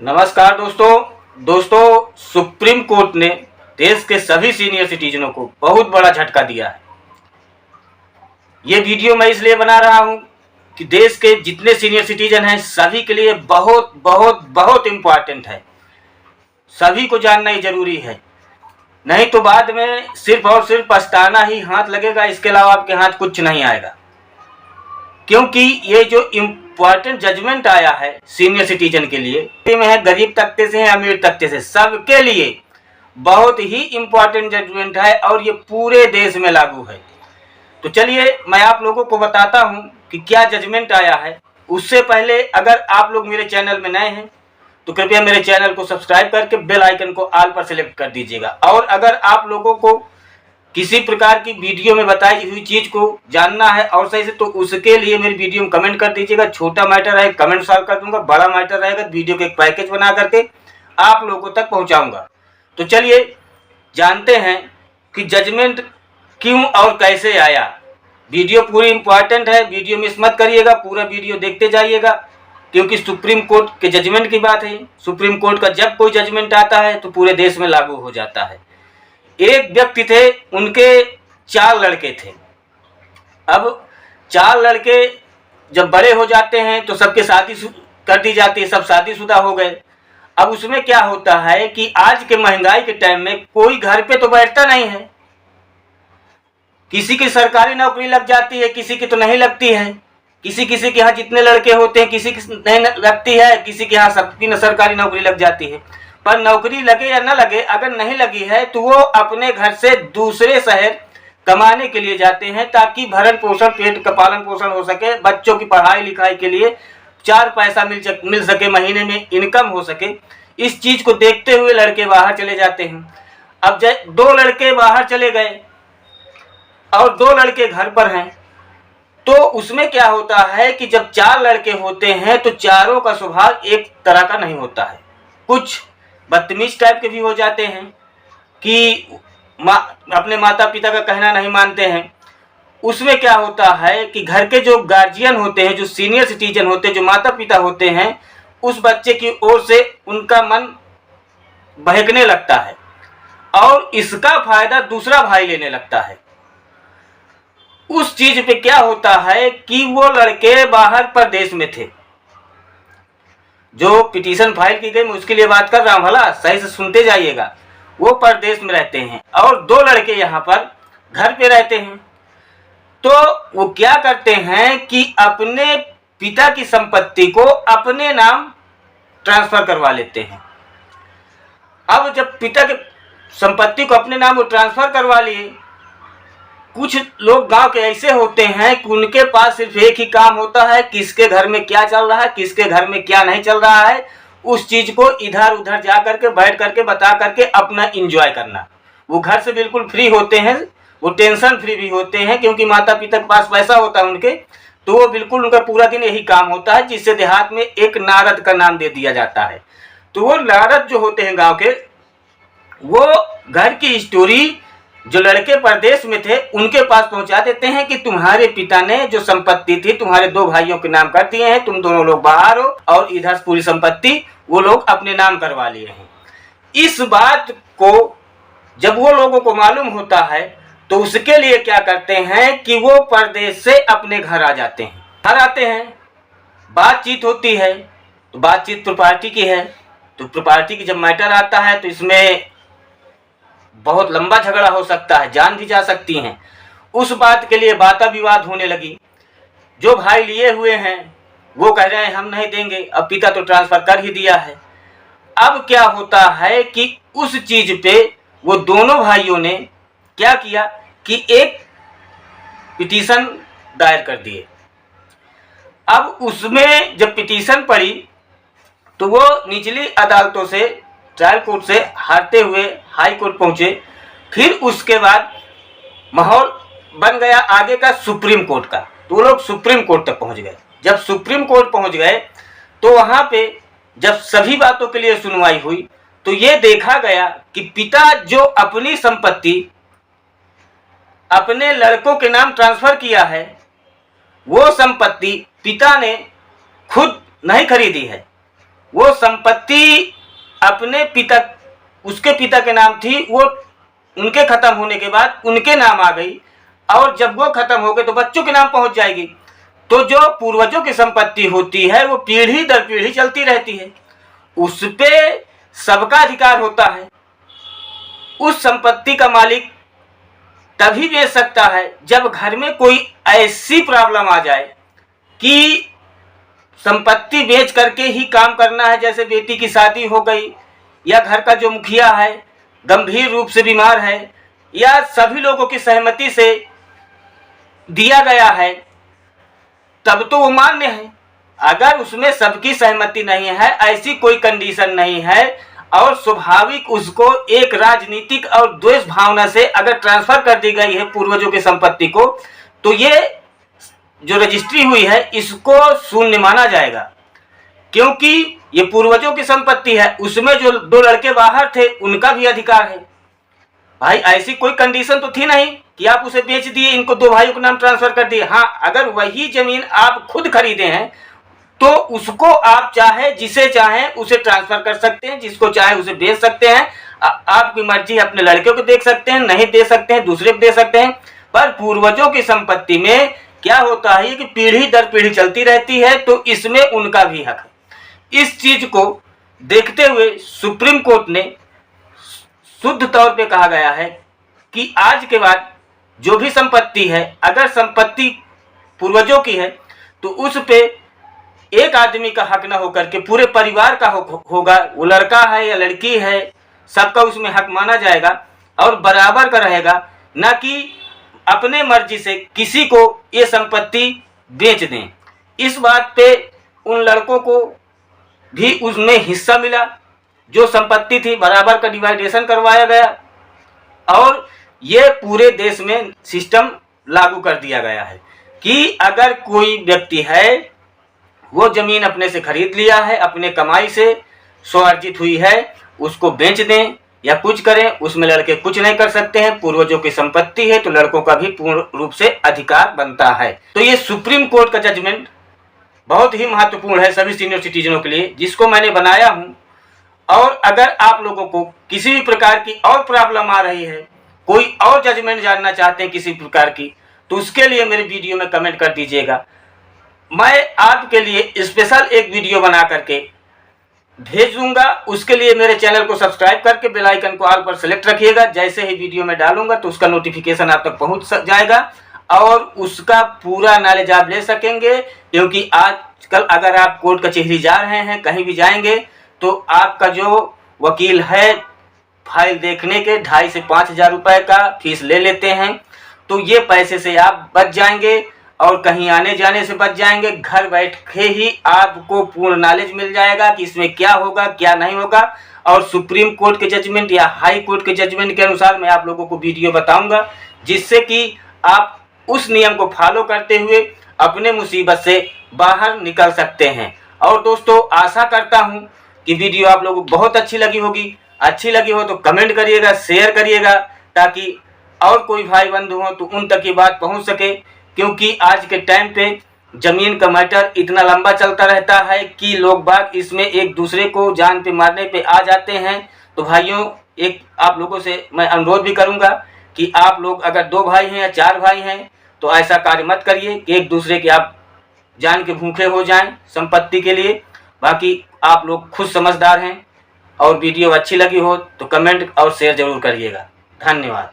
नमस्कार दोस्तों supreme court ने देश के सभी सीनियर सिटीजनों को बहुत बड़ा झटका दिया है। ये वीडियो मैं इसलिए बना रहा हूं कि देश के जितने सीनियर सिटीजन हैं सभी के लिए बहुत बहुत बहुत इम्पोर्टेंट है। सभी को जानना ही जरूरी है, नहीं तो बाद में सिर्फ और सिर्फ पछताना ही हाथ लगेगा, इसके अलावा आपके हाथ कुछ नहीं आएगा। क्योंकि ये जो इम्पोर्टेंट जजमेंट आया है सीनियर सिटीजन के लिए में है, गरीब तबके से है अमीर तबके से, सबके लिए बहुत ही इम्पोर्टेंट जजमेंट है और ये पूरे देश में लागू है। तो चलिए मैं आप लोगों को बताता हूं कि क्या जजमेंट आया है। उससे पहले अगर आप लोग मेरे चैनल में नए हैं तो कृपया मेरे चैनल को सब्सक्राइब करके बेल आइकन को ऑल पर सेलेक्ट कर दीजिएगा। और अगर आप लोगों को किसी प्रकार की वीडियो में बताई हुई चीज को जानना है और सही से, तो उसके लिए मेरी वीडियो में कमेंट कर दीजिएगा। छोटा मैटर है कमेंट सॉल्व कर दूंगा, बड़ा मैटर रहेगा वीडियो के एक पैकेज बना करके आप लोगों तक पहुंचाऊंगा। तो चलिए जानते हैं कि जजमेंट क्यों और कैसे आया। वीडियो पूरी इंपॉर्टेंट है, वीडियो मिस मत करिएगा, पूरा वीडियो देखते जाइएगा क्योंकि सुप्रीम कोर्ट के जजमेंट की बात है। सुप्रीम कोर्ट का जब कोई जजमेंट आता है तो पूरे देश में लागू हो जाता है। एक व्यक्ति थे, उनके 4 लड़के थे। अब 4 लड़के जब बड़े हो जाते हैं तो सबके शादी कर दी जाती है, सब शादीशुदा हो गए। अब उसमें क्या होता है कि आज के महंगाई के टाइम में कोई घर पे तो बैठता नहीं है। किसी की सरकारी नौकरी लग जाती है, किसी की तो नहीं लगती है। किसी किसी के यहाँ जितने लड़के होते हैं किसी की नहीं लगती है, किसी के यहाँ सबकी सरकारी नौकरी लग जाती है। पर नौकरी लगे या न लगे, अगर नहीं लगी है तो वो अपने घर से दूसरे शहर कमाने के लिए जाते हैं ताकि भरण पोषण, पेट का पालन पोषण हो सके, बच्चों की पढ़ाई लिखाई के लिए 4 पैसा मिल सके, महीने में इनकम हो सके। इस चीज को देखते हुए लड़के बाहर चले जाते हैं। अब 2 लड़के बाहर चले गए और 2 लड़के घर पर हैं, तो उसमें क्या होता है कि जब 4 लड़के होते हैं तो चारों का स्वभाव एक तरह का नहीं होता है। कुछ बदतमीज टाइप के भी हो जाते हैं कि अपने माता पिता का कहना नहीं मानते हैं। उसमें क्या होता है कि घर के जो गार्जियन होते हैं, जो सीनियर सिटीजन होते हैं, जो माता पिता होते हैं, उस बच्चे की ओर से उनका मन बहकने लगता है और इसका फायदा दूसरा भाई लेने लगता है। उस चीज पे क्या होता है कि वो लड़के बाहर प्रदेश में थे, जो पिटीशन फाइल की गई, मैं उसके लिए बात कर रहा हूं, भला सही से सुनते जाइएगा। वो प्रदेश में रहते हैं और 2 लड़के यहाँ पर घर पे रहते हैं। तो वो क्या करते हैं कि अपने पिता की संपत्ति को अपने नाम ट्रांसफर करवा लेते हैं। अब जब पिता की संपत्ति को अपने नाम वो ट्रांसफर करवा लिए, कुछ लोग गांव के ऐसे होते हैं कि उनके पास सिर्फ एक ही काम होता है, किसके घर में क्या चल रहा है, किसके घर में क्या नहीं चल रहा है, उस चीज को इधर उधर जा करके बैठ करके बता करके अपना एंजॉय करना। वो घर से बिल्कुल फ्री होते हैं, वो टेंशन फ्री भी होते हैं क्योंकि माता पिता के पास पैसा होता है उनके, तो वो बिल्कुल उनका पूरा दिन यही काम होता है, जिससे देहात में एक नारद का नाम दे दिया जाता है। तो वो नारद जो होते हैं गाँव के, वो घर की स्टोरी जो लड़के प्रदेश में थे उनके पास पहुंचा देते हैं कि तुम्हारे पिता ने जो संपत्ति थी तुम्हारे 2 भाइयों के नाम कर दिए हैं, तुम दोनों लोग बाहर हो और इधर पूरी संपत्ति वो लोग अपने नाम करवा लिए हैं। इस बात को जब वो लोगों को मालूम होता है तो उसके लिए क्या करते हैं कि वो प्रदेश से अपने घर आ जाते हैं। घर आते हैं, बातचीत होती है, तो बातचीत प्रॉपर्टी की है। तो प्रॉपर्टी की जब मैटर आता है तो इसमें बहुत लंबा झगड़ा हो सकता है, जान भी जा सकती हैं। उस बात के लिए वादा विवाद होने लगी। जो भाई लिए हुए हैं वो कह रहे हैं हम नहीं देंगे, अब पिता तो ट्रांसफर कर ही दिया है। अब क्या होता है कि उस चीज पे वो दोनों भाइयों ने क्या किया कि एक पिटीशन दायर कर दिए। अब उसमें जब पिटीशन पड़ी तो वो निचली अदालतों से, ट्रायल कोर्ट से हारते हुए हाई कोर्ट पहुंचे। फिर उसके बाद माहौल बन गया आगे का सुप्रीम कोर्ट का, तो वो लोग सुप्रीम कोर्ट तक पहुंच गए। जब सुप्रीम कोर्ट पहुंच गए तो वहां पे जब सभी बातों के लिए सुनवाई हुई तो ये देखा गया कि पिता जो अपनी संपत्ति अपने लड़कों के नाम ट्रांसफर किया है, वो संपत्ति पिता ने खुद नहीं खरीदी है, वो संपत्ति अपने पिता, उसके पिता के नाम थी, वो उनके खत्म होने के बाद उनके नाम आ गई, और जब वो खत्म हो गए तो बच्चों के नाम पहुंच जाएगी। तो जो पूर्वजों की संपत्ति होती है वो पीढ़ी दर पीढ़ी चलती रहती है, उस पे सबका अधिकार होता है। उस संपत्ति का मालिक तभी बेच सकता है जब घर में कोई ऐसी प्रॉब्लम आ जाए कि संपत्ति बेच करके ही काम करना है, जैसे बेटी की शादी हो गई, या घर का जो मुखिया है गंभीर रूप से बीमार है, या सभी लोगों की सहमति से दिया गया है, तब तो वो मान्य है। अगर उसमें सबकी सहमति नहीं है, ऐसी कोई कंडीशन नहीं है, और स्वाभाविक उसको एक राजनीतिक और द्वेष भावना से अगर ट्रांसफर कर दी गई है पूर्वजों की संपत्ति को, तो ये जो रजिस्ट्री हुई है इसको शून्य माना जाएगा, क्योंकि ये पूर्वजों की संपत्ति है। उसमें जो दो लड़के बाहर थे उनका भी अधिकार है। भाई ऐसी कोई कंडीशन तो थी नहीं कि आप उसे बेच दिए, इनको दो भाइयों के नाम ट्रांसफर कर दिए। हाँ, अगर वही जमीन आप खुद खरीदे हैं तो उसको आप चाहे जिसे चाहे उसे ट्रांसफर कर सकते हैं, जिसको चाहे उसे बेच सकते हैं। आपकी मर्जी, अपने लड़के को दे सकते हैं, नहीं दे सकते हैं, दूसरे को दे सकते हैं। पर पूर्वजों की संपत्ति में क्या होता है कि पीढ़ी दर पीढ़ी चलती रहती है, तो इसमें उनका भी हक है। इस चीज को देखते हुए सुप्रीम कोर्ट ने शुद्ध तौर पे कहा गया है कि आज के बाद जो भी संपत्ति है, अगर संपत्ति पूर्वजों की है तो उस पे एक आदमी का हक न होकर के पूरे परिवार का होगा। वो लड़का है या लड़की है, सबका उसमें हक माना जाएगा और बराबर का रहेगा, न कि अपने मर्जी से किसी को ये संपत्ति बेच दें। इस बात पे उन लड़कों को भी उसमें हिस्सा मिला, जो संपत्ति थी बराबर का डिवाइडेशन करवाया गया, और ये पूरे देश में सिस्टम लागू कर दिया गया है कि अगर कोई व्यक्ति है वो जमीन अपने से खरीद लिया है, अपने कमाई से स्वार्जित हुई है, उसको बेच दें या कुछ करें, उसमें लड़के कुछ नहीं कर सकते हैं। पूर्वजों की संपत्ति है तो लड़कों का भी पूर्ण रूप से अधिकार बनता है। तो ये सुप्रीम कोर्ट का जजमेंट बहुत ही महत्वपूर्ण है सभी सीनियर सिटीजनों के लिए, जिसको मैंने बनाया हूँ। और अगर आप लोगों को किसी भी प्रकार की और प्रॉब्लम आ रही है, कोई और जजमेंट जानना चाहते हैं किसी प्रकार की, तो उसके लिए मेरे वीडियो में कमेंट कर दीजिएगा। मैं आपके लिए स्पेशल एक वीडियो बना करके भेज दूंगा। उसके लिए मेरे चैनल को सब्सक्राइब करके बेल आइकन को ऑल पर सेलेक्ट रखिएगा। जैसे ही वीडियो में डालूंगा तो उसका नोटिफिकेशन आप तक पहुंच जाएगा और उसका पूरा नॉलेज आप ले सकेंगे। क्योंकि आजकल अगर आप कोर्ट कचहरी जा रहे हैं, कहीं भी जाएंगे, तो आपका जो वकील है फाइल देखने के 2,500 से 5,000 रुपये का फीस ले लेते हैं। तो ये पैसे से आप बच जाएंगे और कहीं आने जाने से बच जाएंगे। घर बैठ के ही आपको पूर्ण नॉलेज मिल जाएगा कि इसमें क्या होगा क्या नहीं होगा। और सुप्रीम कोर्ट के जजमेंट या हाई कोर्ट के जजमेंट के अनुसार मैं आप लोगों को वीडियो बताऊंगा, जिससे कि आप उस नियम को फॉलो करते हुए अपने मुसीबत से बाहर निकल सकते हैं। और दोस्तों, आशा करता हूँ कि वीडियो आप लोगों को बहुत अच्छी लगी होगी। अच्छी लगी हो तो कमेंट करिएगा, शेयर करिएगा, ताकि और कोई भाई बंधु हो तो उन तक ये बात पहुंच सके। क्योंकि आज के टाइम पे जमीन का मैटर इतना लंबा चलता रहता है कि लोग बाग इसमें एक दूसरे को जान पे मारने पे आ जाते हैं। तो भाइयों, एक आप लोगों से मैं अनुरोध भी करूंगा कि आप लोग अगर 2 भाई हैं या 4 भाई हैं तो ऐसा कार्य मत करिए कि एक दूसरे के आप जान के भूखे हो जाएं संपत्ति के लिए। बाकी आप लोग खुद समझदार हैं। और वीडियो अच्छी लगी हो तो कमेंट और शेयर जरूर करिएगा। धन्यवाद।